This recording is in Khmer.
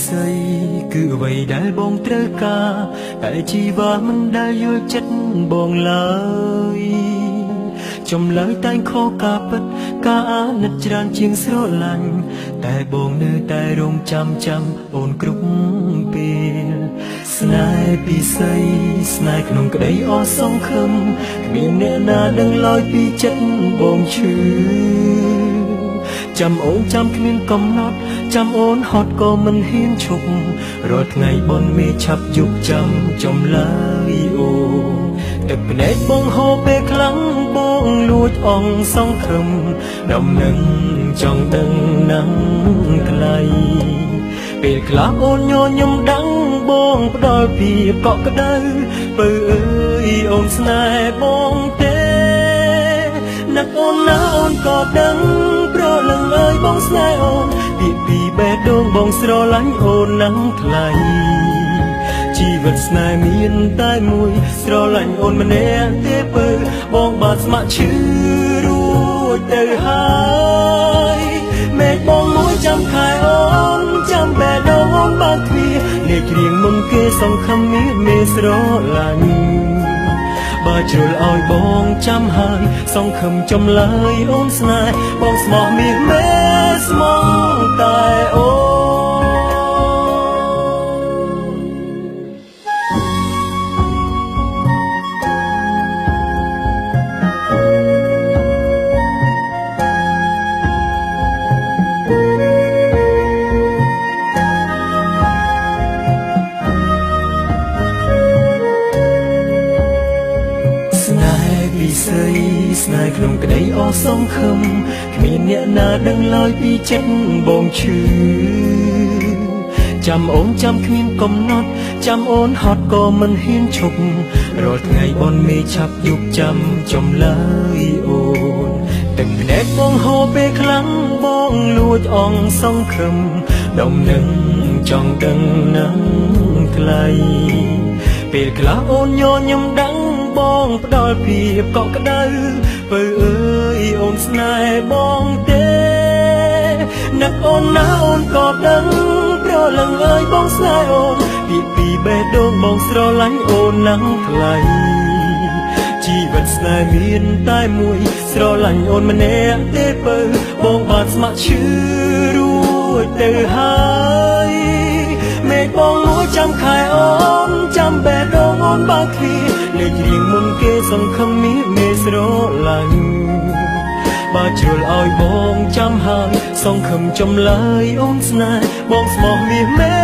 ស័យគឺអ្វីដែលបងត្រូវការតែជីវ៉ាមិនដែលយល់ចិត្តបងឡើយចម្លើយតែងខុសការពិតការអាណិតច្រើនជាងស្រឡាញ់តែបងនៅតែរងចាំអូនគ្រប់ពេលស្នេហ៍ពិសីស្នេហ៍ក្នុងក្តីអស់សង្ឃឹមគ្មានអ្នកណាដឹងឡើយពីចិត្តបងឈឺចាំអូនចាំគ្មានកំណត់ចាំអូនហត់ក៏មិនហ៊ានឈប់រាល់ថ្ងៃបនមេឆាប់យប់ចាំចំឡើយអូទឹកភ្នែកបងហូរពេលខ្លាំងបងលួចអងសង្ឃឹមដំណឹងចង់ដឹងណាំថ្លៃពេលខ្លះអូនញញឹមដឹងបងផ្ដល់ពីកក់ក្ដៅបើអើយអូនស្នេហ៍បងទេនឹកអូនណាអូនក៏ដឹងប្រលឹងអើយបងស្នេហ៍អូនពីបេះដូងបងស្រឡាញ់អូនណាំថ្លៃជីវិតស្នេហ៍មានតែមួយស្រឡាញ់អូនម្នាក់ទេបើបងបានស្ម័គ្រឈឺរួចទៅហើយមេឃបងមួយចាំខែអូនចាំបេះដូងអូនបើកទ្វារលេខរៀងមុនគេសង្ឃឹមមានមេស្រឡាញ់បើជ្រុលឲ្យបងចាំហើយសង្ឃឹមចំឡើយអូនស្នេហ៍បងស្មោះមានមេស្មងតែអូស្នេហ៍ក្នុងក្តីអស់សង្ឃឹមគ្មានអ្នកណាដឹងឡើយពីចិត្តបងឈឺចាំអូនចាំគ្មានកំណត់ចាំអូនហត់ក៏មិនហ៊ានឈប់រាល់ថ្ងៃបនមេឆាប់យប់ចាំចំឡើយអូនទឹកភ្នែកបងហូរពេលខ្លាំងបងលួចអងសង្ឃឹមដំណឹងចង់ដឹងណាំថ្លៃពេលខ្លះអូនញញឹមដឹងបងផ្ដល់ពីកក់ក្ដៅបើអើយអូនស្នេហ៍បងទេនឹកអូនណាអូនក៏ដឹងប្រលឹងអើយបងស្នេហ៍អូនពីបេះដូងបងស្រឡាញ់អូនណាំថ្លៃជីវិតស្នេហ៍មានតែមួយស្រឡាញ់អូនម្នាក់ទេបើបងបានស្ម័គ្រឈឺរួចទៅហើយមេឃបងមួយចាំខែអូនចាំបេះដូងអូនបើកទ្វារលេខរៀងមុនគេសង្ឃឹមមានមេស្រឡាញ់បើជ្រុលឲ្យបងចាំហើយសង្ឃឹមចំឡើយអូនស្នេហ៍បងស្មោះមានមេ